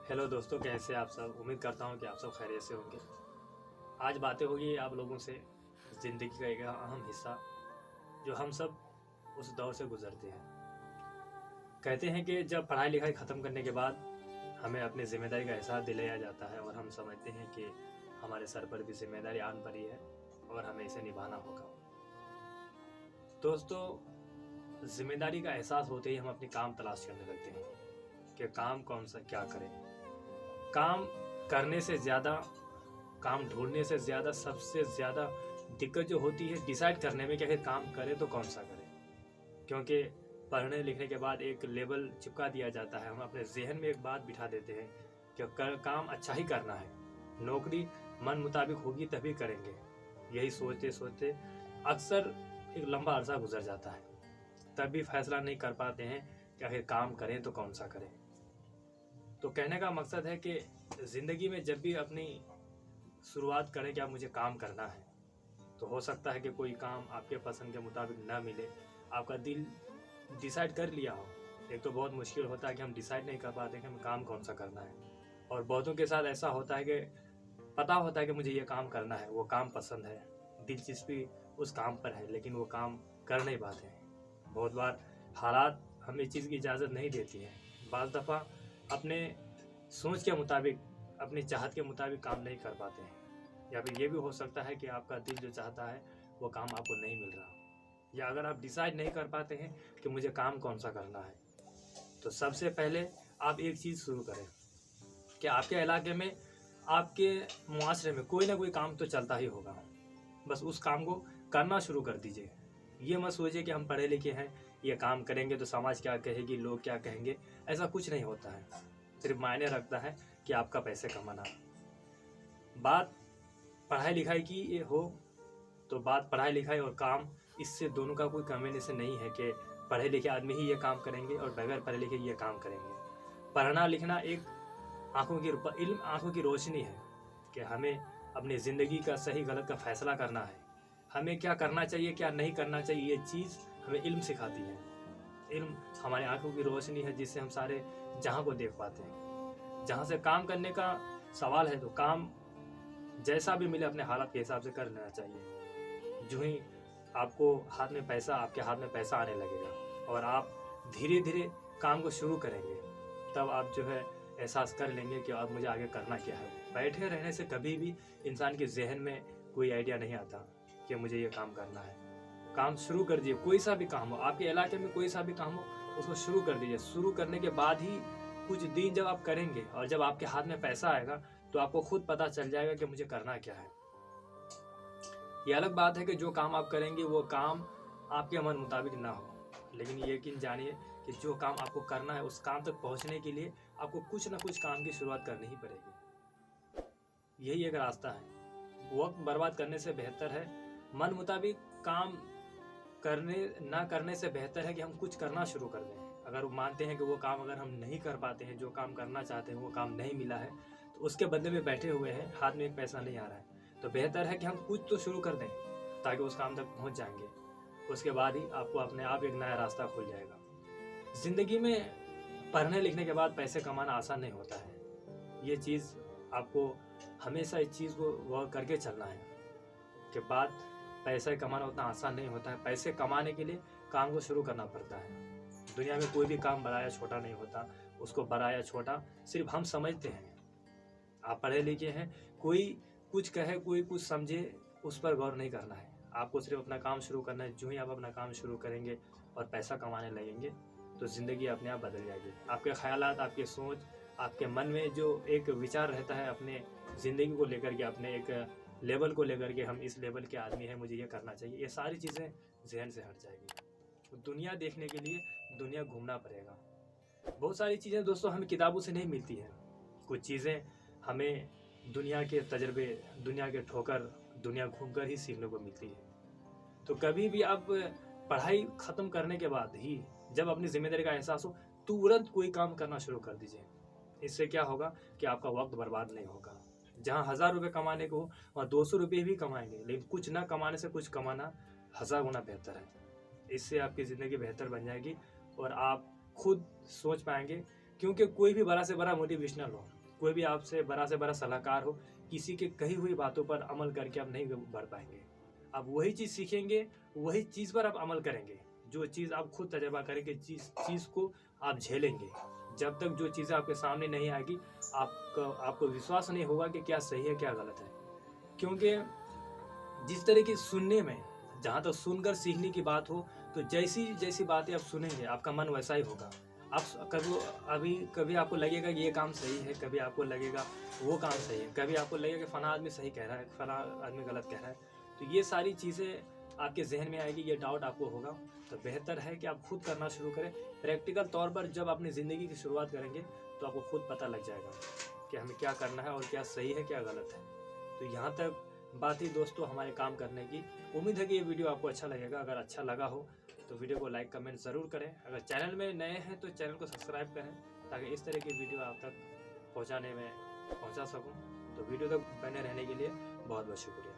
Hello दोस्तों, कैसे आप सब। उम्मीद करता हूँ कि आप सब खैरियत से होंगे। आज बातें होगी आप लोगों से ज़िंदगी का एक अहम हिस्सा जो हम सब उस दौर से गुजरते हैं। कहते हैं कि जब पढ़ाई लिखाई ख़त्म करने के बाद हमें अपनी ज़िम्मेदारी का एहसास दिलाया जाता है और हम समझते हैं कि हमारे सर पर भी ज़िम्मेदारी आन पड़ी है और हमें इसे निभाना होगा। दोस्तों, ज़िम्मेदारी का एहसास होते ही हम अपनी काम तलाश करने लगते हैं कि काम कौन सा क्या करें। काम करने से ज़्यादा, काम ढूंढने से ज़्यादा, सबसे ज़्यादा दिक्कत जो होती है डिसाइड करने में कि आखिर काम करें तो कौन सा करें। क्योंकि पढ़ने लिखने के बाद एक लेबल चिपका दिया जाता है, हम अपने जहन में एक बात बिठा देते हैं कि काम अच्छा ही करना है, नौकरी मन मुताबिक होगी तभी करेंगे। यही सोचते सोचते अक्सर एक लंबा अरसा गुजर जाता है, तब भी फैसला नहीं कर पाते हैं कि आखिर काम करें तो कौन सा करें। तो कहने का मकसद है कि ज़िंदगी में जब भी अपनी शुरुआत करें कि अब मुझे काम करना है, तो हो सकता है कि कोई काम आपके पसंद के मुताबिक ना मिले, आपका दिल डिसाइड कर लिया हो। एक तो बहुत मुश्किल होता है कि हम डिसाइड नहीं कर पाते कि हमें काम कौन सा करना है, और बहुतों के साथ ऐसा होता है कि पता होता है कि मुझे ये काम करना है, वो काम पसंद है, दिलचस्पी उस काम पर है, लेकिन वो काम कर नहीं पाते हैं। बहुत बार हालात हमें इस चीज़ की इजाज़त नहीं देती है। बाज़ दफ़ा अपने सोच के मुताबिक, अपनी चाहत के मुताबिक काम नहीं कर पाते हैं, या फिर ये भी हो सकता है कि आपका दिल जो चाहता है वो काम आपको नहीं मिल रहा। या अगर आप डिसाइड नहीं कर पाते हैं कि मुझे काम कौन सा करना है, तो सबसे पहले आप एक चीज़ शुरू करें कि आपके इलाके में, आपके मुआशरे में कोई ना कोई काम तो चलता ही होगा। बस उस काम को करना शुरू कर दीजिए। ये मत सोचिए कि हम पढ़े लिखे हैं, ये काम करेंगे तो समाज क्या कहेगी, लोग क्या कहेंगे। ऐसा कुछ नहीं होता है। सिर्फ मायने रखता है कि आपका पैसे कमाना। बात पढ़ाई लिखाई की ये हो तो बात पढ़ाई लिखाई और काम, इससे दोनों का कोई कॉम्बिनेशन नहीं है कि पढ़े लिखे आदमी ही ये काम करेंगे और बगैर पढ़े लिखे ये काम करेंगे। पढ़ना लिखना एक इल्म, आंखों की रोशनी है कि हमें अपनी ज़िंदगी का सही गलत का फैसला करना है। हमें क्या करना चाहिए, क्या नहीं करना चाहिए, ये चीज़ हमें इल्म सिखाती है। इल्म हमारी आंखों की रोशनी है जिससे हम सारे जहां को देख पाते हैं। जहां से काम करने का सवाल है तो काम जैसा भी मिले अपने हालात के हिसाब से कर लेना चाहिए। जो ही आपको हाथ में पैसा, आपके हाथ में पैसा आने लगेगा और आप धीरे धीरे काम को शुरू करेंगे, तब आप जो है एहसास कर लेंगे कि अब मुझे आगे करना क्या है। बैठे रहने से कभी भी इंसान के जहन में कोई आइडिया नहीं आता कि मुझे ये काम करना है। काम शुरू कर दीजिए, कोई सा भी काम हो, आपके इलाके में कोई सा भी काम हो, उसको शुरू कर दीजिए। शुरू करने के बाद ही कुछ दिन जब आप करेंगे और जब आपके हाथ में पैसा आएगा तो आपको खुद पता चल जाएगा कि मुझे करना क्या है। ये अलग बात है कि जो काम आप करेंगे वो काम आपके मन मुताबिक ना हो, लेकिन ये यकीन जानिए कि जो काम आपको करना है उस काम तक पहुंचने के लिए आपको कुछ ना कुछ काम की शुरुआत करनी ही पड़ेगी। यही एक रास्ता है। वक्त बर्बाद करने से बेहतर है, मन मुताबिक काम करने ना करने से बेहतर है कि हम कुछ करना शुरू कर दें। अगर वो मानते हैं कि वो काम अगर हम नहीं कर पाते हैं, जो काम करना चाहते हैं वो काम नहीं मिला है, तो उसके बदले में बैठे हुए हैं, हाथ में एक पैसा नहीं आ रहा है, तो बेहतर है कि हम कुछ तो शुरू कर दें ताकि उस काम तक पहुंच जाएंगे। उसके बाद ही आपको अपने आप एक नया रास्ता खुल जाएगा। ज़िंदगी में पढ़ने लिखने के बाद पैसे कमाना आसान नहीं होता है। ये चीज़ आपको हमेशा इस चीज़ को गौर करके चलना है कि बात पैसे कमाना उतना आसान नहीं होता है। पैसे कमाने के लिए काम को शुरू करना पड़ता है। दुनिया में कोई भी काम बड़ा या छोटा नहीं होता, उसको बड़ा या छोटा सिर्फ हम समझते हैं। आप पढ़े लिखे हैं, कोई कुछ कहे, कोई कुछ समझे, उस पर गौर नहीं करना है। आपको सिर्फ अपना काम शुरू करना है। जो ही आप अपना काम शुरू करेंगे और पैसा कमाने लगेंगे तो ज़िंदगी अपने आप बदल जाएगी। आपके ख्यालात, आपकी सोच, आपके मन में जो एक विचार रहता है अपने ज़िंदगी को लेकर के, अपने एक लेवल को लेकर के, हम इस लेवल के आदमी हैं, मुझे ये करना चाहिए, ये सारी चीज़ें जहन से हट जाएगी। तो दुनिया देखने के लिए दुनिया घूमना पड़ेगा। बहुत सारी चीज़ें दोस्तों हमें किताबों से नहीं मिलती हैं। कुछ चीज़ें हमें दुनिया के तजर्बे, दुनिया के ठोकर, दुनिया घूमकर ही सीखने को मिलती है। तो कभी भी आप पढ़ाई ख़त्म करने के बाद ही जब अपनी ज़िम्मेदारी का एहसास हो, तुरंत कोई काम करना शुरू कर दीजिए। इससे क्या होगा कि आपका वक्त बर्बाद नहीं होगा। जहाँ 1000 रुपये कमाने को वहाँ 200 रुपये भी कमाएंगे, लेकिन कुछ ना कमाने से कुछ कमाना 1000 गुना बेहतर है। इससे आपकी ज़िंदगी बेहतर बन जाएगी और आप खुद सोच पाएंगे क्योंकि कोई भी बड़ा से बड़ा मोटिवेशनल हो, कोई भी आपसे बड़ा से बड़ा सलाहकार हो, किसी के कही हुई बातों पर अमल करके आप नहीं बढ़ पाएंगे। आप वही चीज़ सीखेंगे, वही चीज़ पर आप अमल करेंगे, जो चीज़ आप खुद तजर्बा करेंगे, जिस चीज़ को आप झेलेंगे। जब तक जो चीज़ें आपके सामने नहीं आएगी, आपको विश्वास नहीं होगा कि क्या सही है क्या गलत है। क्योंकि जिस तरह की सुनने में, जहाँ तक सुनकर सीखने की बात हो, तो जैसी जैसी बातें आप सुनेंगे आपका मन वैसा ही होगा। आप कभी आपको लगेगा कि ये काम सही है, कभी आपको लगेगा वो काम सही है, कभी आपको लगेगा कि फला आदमी सही कह रहा है, फला आदमी गलत कह रहा है। तो ये सारी चीज़ें आपके जहन में आएगी, ये डाउट आपको होगा। तो बेहतर है कि आप खुद करना शुरू करें। प्रैक्टिकल तौर पर जब अपनी ज़िंदगी की शुरुआत करेंगे तो आपको खुद पता लग जाएगा कि हमें क्या करना है और क्या सही है क्या गलत है। तो यहाँ तक बात ही दोस्तों हमारे काम करने की। उम्मीद है कि ये वीडियो आपको अच्छा लगेगा। अगर अच्छा लगा हो तो वीडियो को लाइक कमेंट ज़रूर करें। अगर चैनल में नए हैं तो चैनल को सब्सक्राइब करें, ताकि इस तरह की वीडियो आप तक पहुंचा सकूं। तो वीडियो तक बने रहने के लिए बहुत बहुत शुक्रिया।